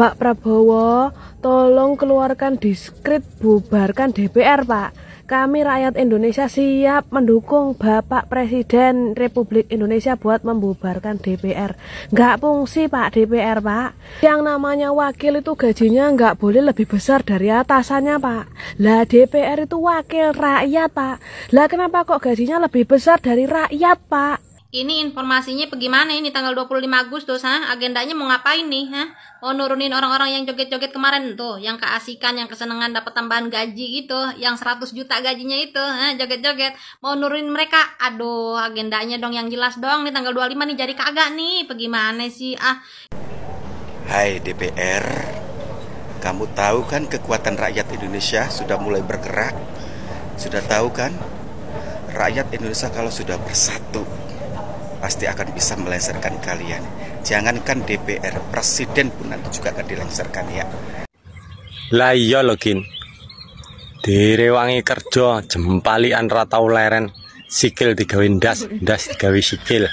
Pak Prabowo, tolong keluarkan diskrit bubarkan DPR, Pak. Kami rakyat Indonesia siap mendukung Bapak Presiden Republik Indonesia buat membubarkan DPR. Nggak fungsi, Pak, DPR, Pak. Yang namanya wakil itu gajinya nggak boleh lebih besar dari atasannya, Pak. Lah DPR itu wakil rakyat, Pak. Lah kenapa kok gajinya lebih besar dari rakyat, Pak? Ini informasinya bagaimana ini tanggal 25 Agustus, agendanya mau ngapain nih, Mau nurunin orang-orang yang joget-joget kemarin tuh, yang keasikan, yang kesenangan dapat tambahan gaji gitu, yang 100 juta gajinya itu, joget-joget. Mau nurunin mereka. Aduh, agendanya dong yang jelas dong. Nih tanggal 25 nih jadi kagak nih. Bagaimana sih? Hai DPR, kamu tahu kan kekuatan rakyat Indonesia sudah mulai bergerak? Sudah tahu kan? Rakyat Indonesia kalau sudah bersatu pasti akan bisa melengsarkan kalian. Jangankan DPR, presiden pun nanti juga akan dilengsarkan ya. Lah iya lho Gin, direwangi kerja jempalian ratau leren, sikil digawe ndas digawe sikil.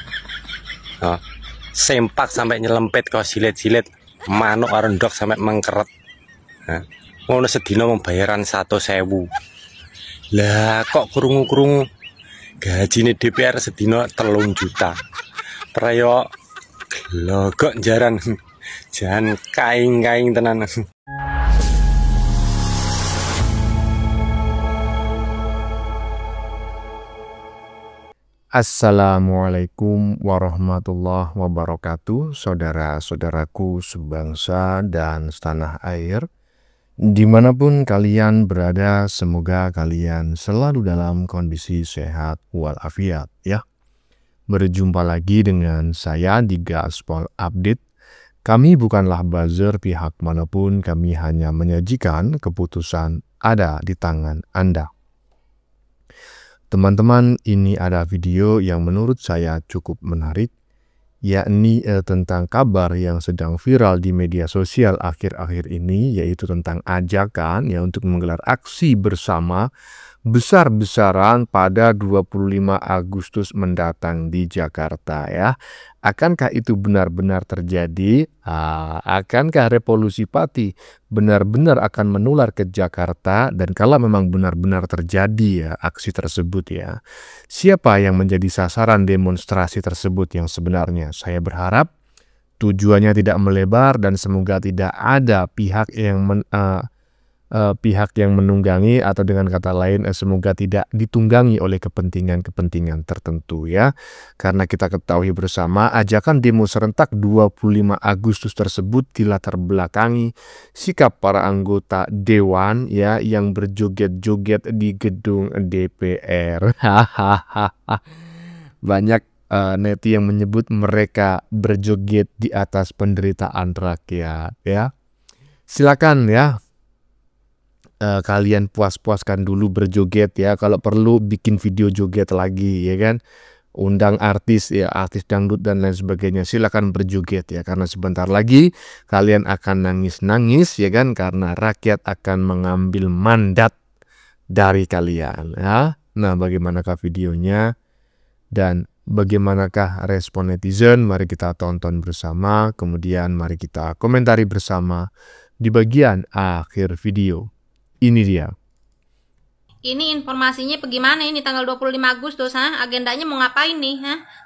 Sempak sampai nyelempet kau silet-silet, manuk arendok sampai mengkeret. Ngono sedina membayaran 100.000. Lah kok krungu-krungu gajine DPR sedina 3 juta. Prayo glogok jaran. Jangan kaing-kaing tenan. Assalamualaikum warahmatullahi wabarakatuh, saudara-saudaraku sebangsa dan setanah air. Dimanapun kalian berada, semoga kalian selalu dalam kondisi sehat walafiat ya. Berjumpa lagi dengan saya di Gaspol Update. Kami bukanlah buzzer pihak manapun, kami hanya menyajikan keputusan ada di tangan Anda. Teman-teman, ini ada video yang menurut saya cukup menarik, yakni tentang kabar yang sedang viral di media sosial akhir-akhir ini, yaitu tentang ajakan ya untuk menggelar aksi bersama besar-besaran pada 25 Agustus mendatang di Jakarta ya. Akankah itu benar-benar terjadi? Akankah revolusi Pati benar-benar akan menular ke Jakarta? Dan kalau memang benar-benar terjadi ya aksi tersebut ya, siapa yang menjadi sasaran demonstrasi tersebut yang sebenarnya? Saya berharap tujuannya tidak melebar dan semoga tidak ada pihak yang menunggangi, atau dengan kata lain semoga tidak ditunggangi oleh kepentingan-kepentingan tertentu ya. Karena kita ketahui bersama ajakan demo serentak 25 Agustus tersebut dilatar belakangi sikap para anggota dewan ya yang berjoget-joget di gedung DPR. Banyak neti yang menyebut mereka berjoget di atas penderitaan rakyat ya. Silakan ya. Kalian puas-puaskan dulu berjoget ya, kalau perlu bikin video joget lagi ya kan, undang artis ya, artis dangdut dan lain sebagainya, silakan berjoget ya, karena sebentar lagi kalian akan nangis-nangis ya kan, karena rakyat akan mengambil mandat dari kalian ya. Nah, bagaimanakah videonya dan bagaimanakah respon netizen? Mari kita tonton bersama, kemudian mari kita komentari bersama di bagian akhir video. Ini dia. Ini informasinya bagaimana ini tanggal 25 Agustus, agendanya mau ngapain nih,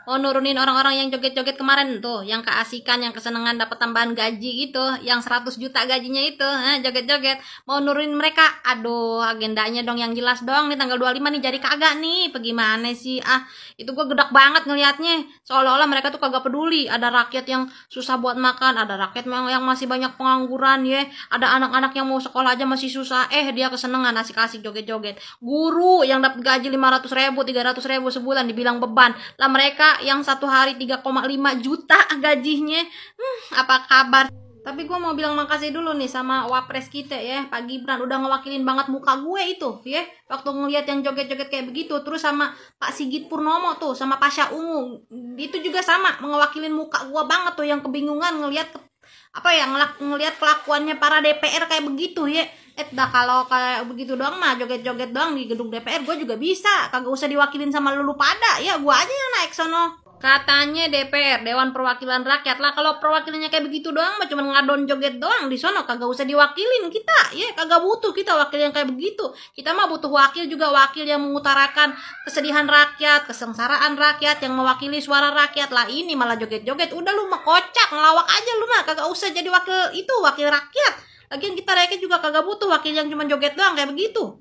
Mau nurunin orang-orang yang joget-joget kemarin tuh, yang keasikan, yang kesenangan dapat tambahan gaji gitu, yang 100 juta gajinya itu, joget-joget. Mau nurunin mereka. Aduh, agendanya dong yang jelas dong. Nih tanggal 25 nih jadi kagak nih. Bagaimana sih? Itu gue gedak banget ngelihatnya. Seolah-olah mereka tuh kagak peduli. Ada rakyat yang susah buat makan, ada rakyat yang masih banyak pengangguran ya. Ada anak-anak yang mau sekolah aja masih susah. Dia kesenangan asik-asik joget-joget. Guru yang dapat gaji 500.000, 300.000 sebulan dibilang beban. Lah mereka yang satu hari 3,5 juta gajinya. Apa kabar? Tapi gue mau bilang makasih dulu nih sama wapres kita ya, Pak Gibran, udah ngewakilin banget muka gue itu ya, waktu ngeliat yang joget-joget kayak begitu. Terus sama Pak Sigit Purnomo tuh, sama Pasha Ungu, itu juga sama ngewakilin muka gue banget tuh, yang kebingungan ngeliat ngeliat kelakuannya para DPR kayak begitu ya. Kalau kayak begitu doang mah, joget-joget doang di gedung DPR gue juga bisa, kagak usah diwakilin sama lulu pada ya, gue aja yang naik sono. Katanya DPR, Dewan Perwakilan Rakyat lah. Kalau perwakilannya kayak begitu doang, mah cuma ngadon joget doang di sono, kagak usah diwakilin kita. Ya, kagak butuh kita wakil yang kayak begitu. Kita mah butuh wakil juga, wakil yang mengutarakan kesedihan rakyat, kesengsaraan rakyat, yang mewakili suara rakyat lah. Ini malah joget-joget. Udah lu mah kocak, ngelawak aja lu mah, kagak usah jadi wakil itu, wakil rakyat. Lagian kita rakyat juga kagak butuh wakil yang cuma joget doang kayak begitu.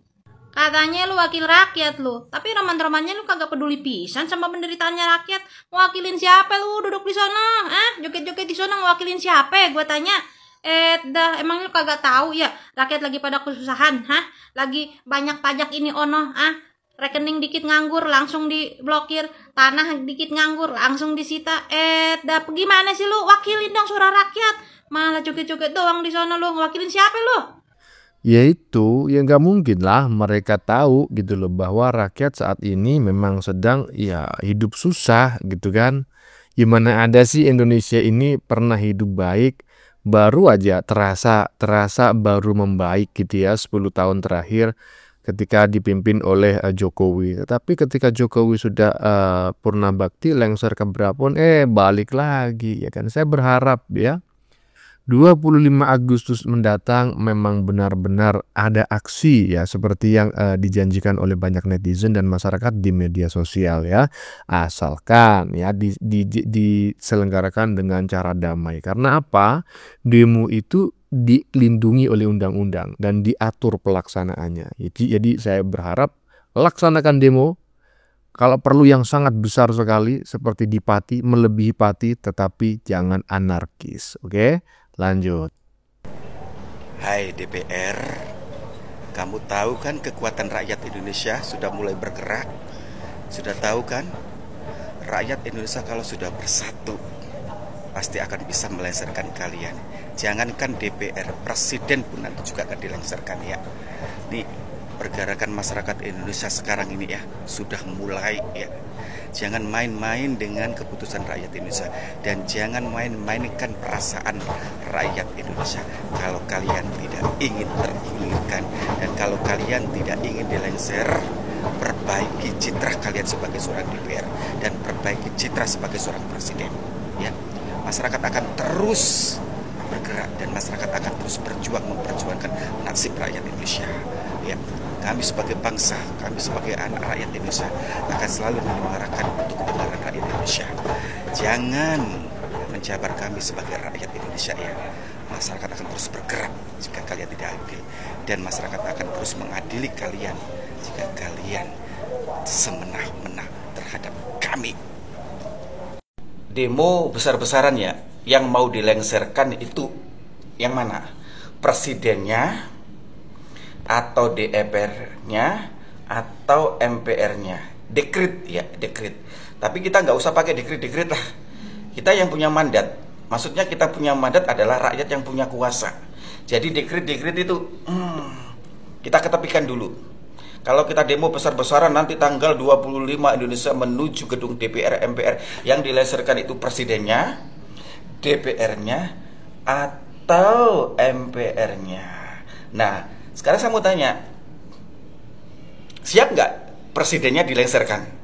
Katanya lu wakil rakyat lu, tapi roman-romannya lu kagak peduli pisan sama penderitaannya rakyat. Ngewakilin siapa lu duduk di sana? Joget-joget di sana ngewakilin siapa? Gue tanya. Dah emang lu kagak tahu ya rakyat lagi pada kesusahan, Lagi banyak pajak ini ono, rekening dikit nganggur langsung diblokir, tanah dikit nganggur langsung disita. Dah gimana sih lu? Wakilin dong suara rakyat. Malah joget-joget doang di sana lu, ngewakilin siapa lu? Yaitu ya nggak mungkin lah mereka tahu gitu loh bahwa rakyat saat ini memang sedang ya hidup susah gitu kan. Gimana ada sih Indonesia ini pernah hidup baik, baru aja terasa baru membaik gitu ya 10 tahun terakhir ketika dipimpin oleh Jokowi. Tetapi ketika Jokowi sudah purna bakti lengser ke Brapon, balik lagi ya kan. Saya berharap ya 25 Agustus mendatang memang benar-benar ada aksi ya seperti yang dijanjikan oleh banyak netizen dan masyarakat di media sosial ya, asalkan ya diselenggarakan dengan cara damai. Karena apa? Demo itu dilindungi oleh undang-undang dan diatur pelaksanaannya. Jadi saya berharap laksanakan demo. Kalau perlu yang sangat besar sekali seperti di Pati, melebihi Pati, tetapi jangan anarkis. Oke? Lanjut. Hai DPR, kamu tahu kan kekuatan rakyat Indonesia sudah mulai bergerak? Sudah tahu kan? Rakyat Indonesia kalau sudah bersatu pasti akan bisa melengsarkan kalian. Jangankan DPR, presiden pun nanti juga akan dilengsarkan ya. Nih, pergerakan masyarakat Indonesia sekarang ini ya sudah mulai ya. Jangan main-main dengan keputusan rakyat Indonesia dan jangan main-mainkan perasaan rakyat Indonesia. Kalau kalian tidak ingin tergulirkan dan kalau kalian tidak ingin dilengser, perbaiki citra kalian sebagai seorang DPR dan perbaiki citra sebagai seorang presiden. Ya, masyarakat akan terus bergerak dan masyarakat akan terus berjuang memperjuangkan nasib rakyat Indonesia. Ya, kami sebagai bangsa, kami sebagai anak rakyat Indonesia akan selalu menyuarakan untuk kebenaran rakyat Indonesia. Jangan menjabar kami sebagai rakyat Indonesia ya. Masyarakat akan terus bergerak jika kalian tidak adil dan masyarakat akan terus mengadili kalian jika kalian semenah-menah terhadap kami. Demo besar-besaran ya, yang mau dilengserkan itu yang mana? Presidennya atau DPR-nya atau MPR-nya? Dekret ya, dekret. Tapi kita nggak usah pakai dekret lah. Kita yang punya mandat, maksudnya kita punya mandat adalah rakyat yang punya kuasa. Jadi dekret itu kita ketepikan dulu. Kalau kita demo besar-besaran nanti tanggal 25 Indonesia menuju gedung DPR MPR, yang dilengsarkan itu presidennya, DPR-nya atau MPR-nya. Nah, sekarang saya mau tanya, siap nggak presidennya dilengsarkan?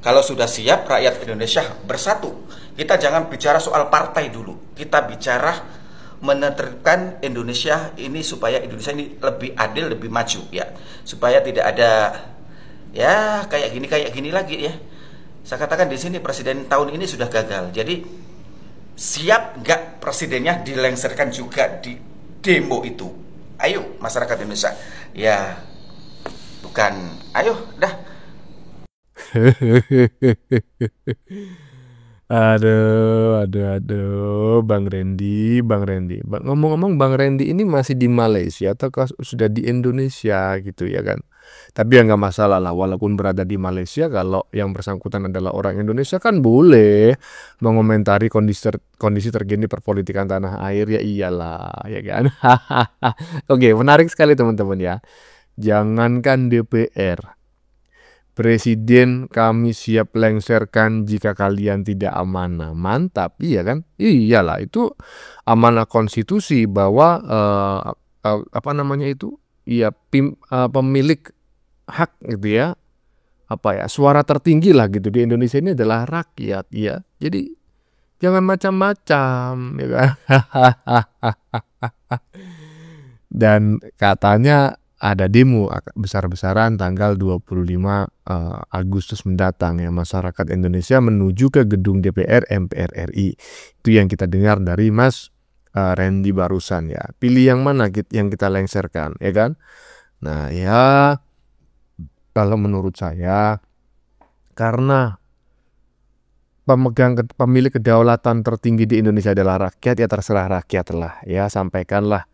Kalau sudah siap, rakyat Indonesia bersatu. Kita jangan bicara soal partai dulu. Kita bicara menertibkan Indonesia ini supaya Indonesia ini lebih adil, lebih maju ya. Supaya tidak ada ya kayak gini lagi ya. Saya katakan di sini presiden tahun ini sudah gagal. Jadi siap nggak presidennya dilengsarkan juga di demo itu? Ayo masyarakat Indonesia. Ya bukan ayo dah. Aduh, Bang Randy. Ngomong-ngomong, Bang Randy ini masih di Malaysia atau sudah di Indonesia gitu ya kan? Tapi ya nggak masalah lah, walaupun berada di Malaysia, kalau yang bersangkutan adalah orang Indonesia kan boleh mengomentari kondisi terkini perpolitikan tanah air, ya iyalah, ya kan? Oke, menarik sekali teman-teman ya. Jangankan DPR, Presiden kami siap lengserkan jika kalian tidak amanah. Mantap, iya kan? Iyalah, itu amanah konstitusi bahwa apa namanya itu? Iya, pemilik hak gitu ya, apa ya, suara tertinggi lah gitu di Indonesia ini adalah rakyat ya. Jadi jangan macam-macam ya kan. Dan katanya ada demo besar-besaran tanggal 25 Agustus mendatang ya, masyarakat Indonesia menuju ke gedung DPR MPR RI. Itu yang kita dengar dari Mas Randy barusan ya. Pilih yang mana yang kita lengserkan ya kan. Nah ya, kalau menurut saya karena pemilik kedaulatan tertinggi di Indonesia adalah rakyat, ya terserah rakyat lah ya, sampaikanlah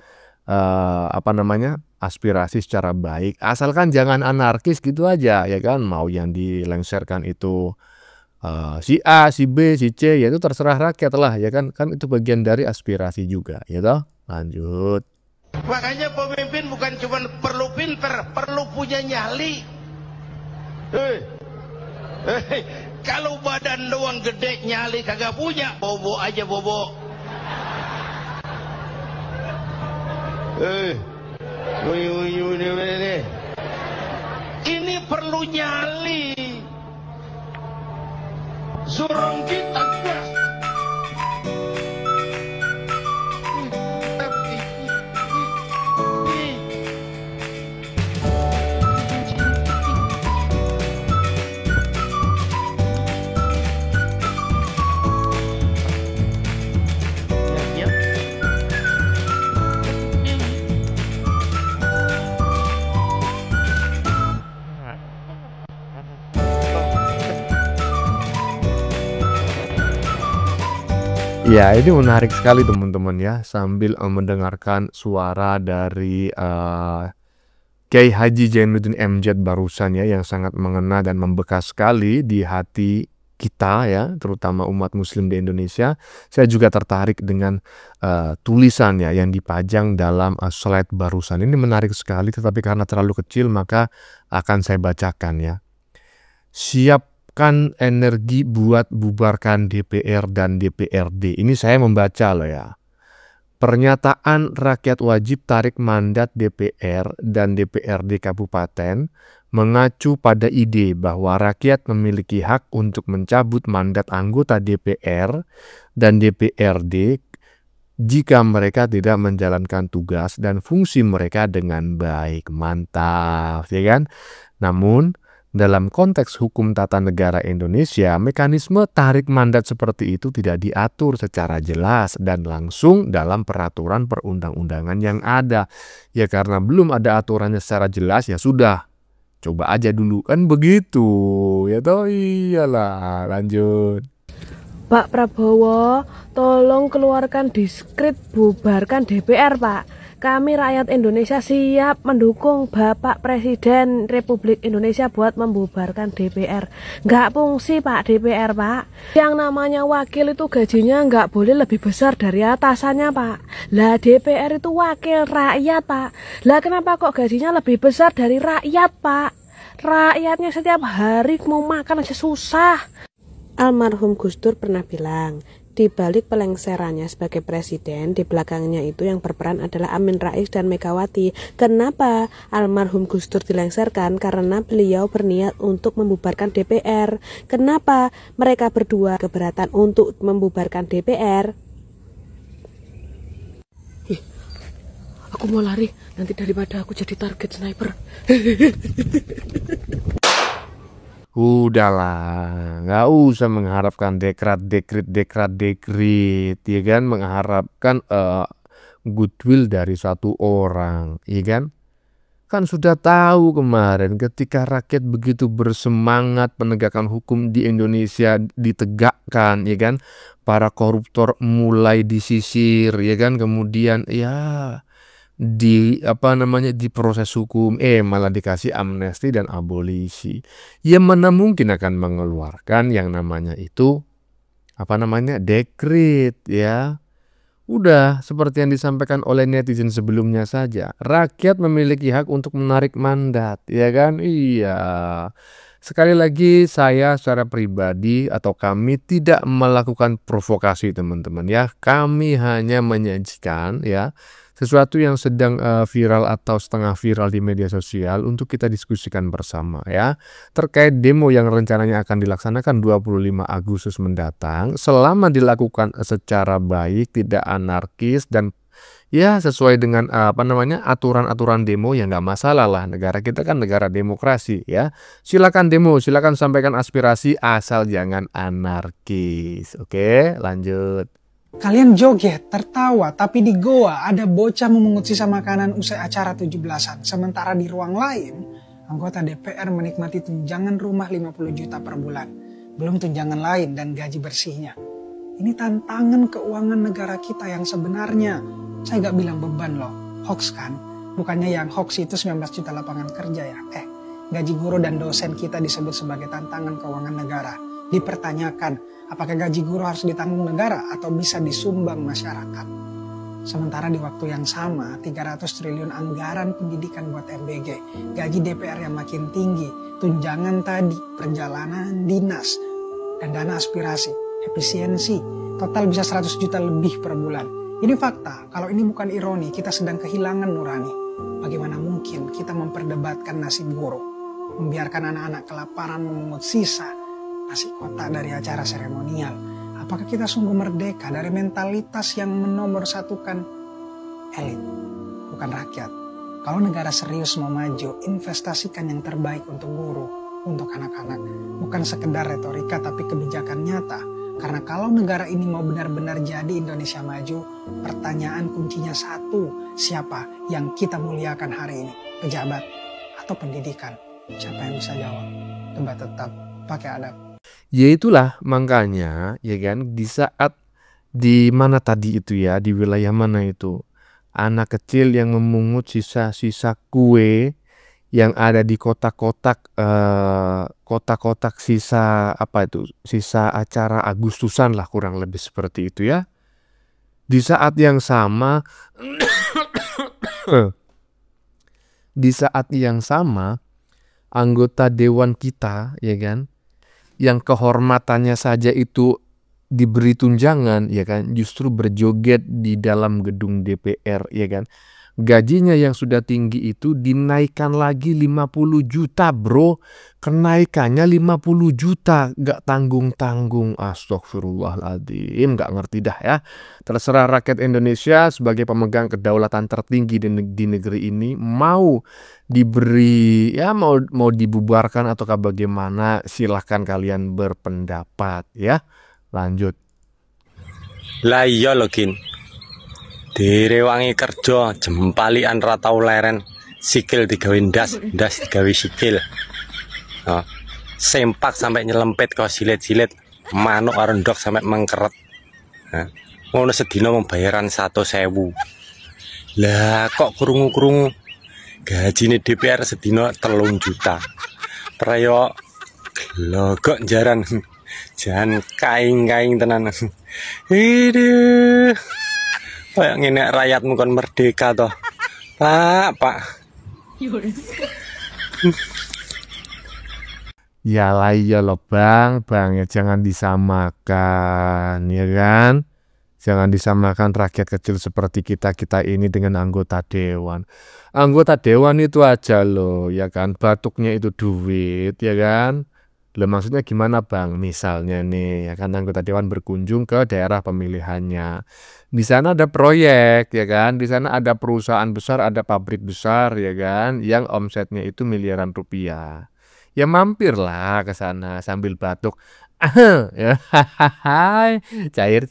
aspirasi secara baik, asalkan jangan anarkis gitu aja ya kan. Mau yang dilengserkan itu si A, si B, si C, ya itu terserah rakyat lah ya kan. Kan itu bagian dari aspirasi juga ya toh. Lanjut. Makanya pemimpin bukan cuma perlu pinter, perlu punya nyali. Kalau badan doang gede, nyali kagak punya, bobo aja bobo. Ini perlu nyali. Surung kita gas. Ya, ini menarik sekali teman-teman ya, sambil mendengarkan suara dari Kiai Haji Zainuddin MZ barusan ya, yang sangat mengena dan membekas sekali di hati kita ya, terutama umat muslim di Indonesia. Saya juga tertarik dengan tulisannya yang dipajang dalam slide barusan. Ini menarik sekali, tetapi karena terlalu kecil maka akan saya bacakan ya. Siapkan energi buat bubarkan DPR dan DPRD. Ini saya membaca loh ya. Pernyataan rakyat wajib tarik mandat DPR dan DPRD kabupaten mengacu pada ide bahwa rakyat memiliki hak untuk mencabut mandat anggota DPR dan DPRD jika mereka tidak menjalankan tugas dan fungsi mereka dengan baik. Mantap, ya kan? Namun dalam konteks hukum tata negara Indonesia, mekanisme tarik mandat seperti itu tidak diatur secara jelas dan langsung dalam peraturan perundang-undangan yang ada. Ya karena belum ada aturannya secara jelas, ya sudah, coba aja dulu, kan begitu. Ya toh, iyalah, lanjut. Pak Prabowo, tolong keluarkan diskrit bubarkan DPR, Pak. Kami rakyat Indonesia siap mendukung Bapak Presiden Republik Indonesia buat membubarkan DPR. Nggak fungsi Pak DPR, Pak. Yang namanya wakil itu gajinya nggak boleh lebih besar dari atasannya, Pak. Lah DPR itu wakil rakyat, Pak. Lah kenapa kok gajinya lebih besar dari rakyat, Pak? Rakyatnya setiap hari mau makan aja susah. Almarhum Gus Dur pernah bilang, di balik pelengserannya sebagai presiden, di belakangnya itu yang berperan adalah Amin Rais dan Megawati. Kenapa almarhum Gus Dur dilengserkan? Karena beliau berniat untuk membubarkan DPR. Kenapa mereka berdua keberatan untuk membubarkan DPR? Aku mau lari, nanti daripada aku jadi target sniper. Udahlah, nggak usah mengharapkan dekret, ya kan? Mengharapkan goodwill dari satu orang, ya kan? Kan sudah tahu kemarin ketika rakyat begitu bersemangat penegakan hukum di Indonesia ditegakkan, ya kan? Para koruptor mulai disisir, ya kan? Kemudian ya diproses hukum, malah dikasih amnesti dan abolisi. Ya mana mungkin akan mengeluarkan yang namanya itu dekret ya. Udah seperti yang disampaikan oleh netizen sebelumnya saja, rakyat memiliki hak untuk menarik mandat, ya kan? Iya, Sekali lagi saya secara pribadi atau kami tidak melakukan provokasi teman-teman ya. Kami hanya menyajikan ya sesuatu yang sedang viral atau setengah viral di media sosial untuk kita diskusikan bersama ya. Terkait demo yang rencananya akan dilaksanakan 25 Agustus mendatang, selama dilakukan secara baik, tidak anarkis dan ya sesuai dengan aturan-aturan demo ya nggak masalah lah. Negara kita kan negara demokrasi ya. Silakan demo, silakan sampaikan aspirasi asal jangan anarkis. Oke, lanjut. Kalian joget, tertawa, tapi di goa ada bocah memungut sisa makanan usai acara 17-an. Sementara di ruang lain, anggota DPR menikmati tunjangan rumah 50 juta per bulan. Belum tunjangan lain dan gaji bersihnya. Ini tantangan keuangan negara kita yang sebenarnya. Saya gak bilang beban loh, hoax kan? Bukannya yang hoax itu 19 juta lapangan kerja ya? Gaji guru dan dosen kita disebut sebagai tantangan keuangan negara. Dipertanyakan, apakah gaji guru harus ditanggung negara atau bisa disumbang masyarakat? Sementara di waktu yang sama, 300 triliun anggaran pendidikan buat MBG, gaji DPR yang makin tinggi, tunjangan tadi, perjalanan dinas, dan dana aspirasi, efisiensi, total bisa 100 juta lebih per bulan. Ini fakta, kalau ini bukan ironi, kita sedang kehilangan nurani. Bagaimana mungkin kita memperdebatkan nasib guru, membiarkan anak-anak kelaparan memungut sisa nasi kotak dari acara seremonial? Apakah kita sungguh merdeka dari mentalitas yang menomorsatukan elit, bukan rakyat? Kalau negara serius mau maju, investasikan yang terbaik untuk guru, untuk anak-anak. Bukan sekedar retorika tapi kebijakan nyata. Karena kalau negara ini mau benar-benar jadi Indonesia maju, pertanyaan kuncinya satu, siapa yang kita muliakan hari ini? Pejabat atau pendidikan? Siapa yang bisa jawab? Debat tetap pakai adab. Ya itulah makanya ya kan di saat di mana tadi itu ya, di wilayah mana itu anak kecil yang memungut sisa-sisa kue yang ada di kotak-kotak sisa sisa acara Agustusan lah kurang lebih seperti itu ya. Di saat yang sama anggota dewan kita ya kan yang kehormatannya saja itu diberi tunjangan ya kan justru berjoget di dalam gedung DPR ya kan. Gajinya yang sudah tinggi itu dinaikkan lagi 50 juta bro. Kenaikannya 50 juta. Gak tanggung-tanggung. Astagfirullahaladzim. Gak ngerti dah ya. Terserah rakyat Indonesia sebagai pemegang kedaulatan tertinggi di negeri ini. Mau diberi ya mau dibubarkan ataukah bagaimana, silahkan kalian berpendapat ya. Lanjut. Lah iya login. Direwangi kerja jempalian ra tau leren, sikil digawe ndas digawe sikil. Sempak sampai nyelempet kok silet-silet, manuk arendok sampai mengkeret. Ngono sedina wong bayaran 100.000. Lah kok krungu-krungu gajine DPR sedina 3 juta. Prayo glogok jaran. Jan kaing-kaing tenan. Hiduh. Kayak ngene rakyatmu kon merdeka toh. Pak. Ya lah iya loh bang ya jangan disamakan ya kan. Jangan disamakan rakyat kecil seperti kita ini dengan anggota dewan. Anggota dewan itu aja loh ya kan, batuknya itu duit ya kan. Lah maksudnya gimana bang? Misalnya nih ya kan anggota dewan berkunjung ke daerah pemilihannya. Di sana ada proyek ya kan, di sana ada perusahaan besar, ada pabrik besar ya kan, yang omsetnya itu miliaran rupiah. Ya mampirlah ke sana sambil batuk. Ya cair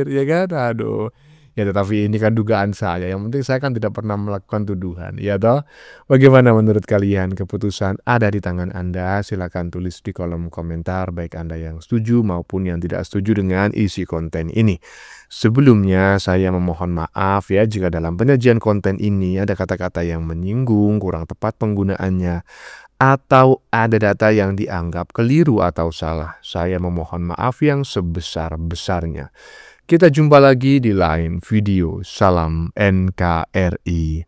ya kan. Aduh. Ya tetapi ini kan dugaan saya. Yang penting saya kan tidak pernah melakukan tuduhan. Ya toh. Bagaimana menurut kalian? Keputusan ada di tangan Anda. Silakan tulis di kolom komentar baik Anda yang setuju maupun yang tidak setuju dengan isi konten ini. Sebelumnya saya memohon maaf ya jika dalam penyajian konten ini ada kata-kata yang menyinggung, kurang tepat penggunaannya, atau ada data yang dianggap keliru atau salah. Saya memohon maaf yang sebesar-besarnya. Kita jumpa lagi di lain video. Salam NKRI.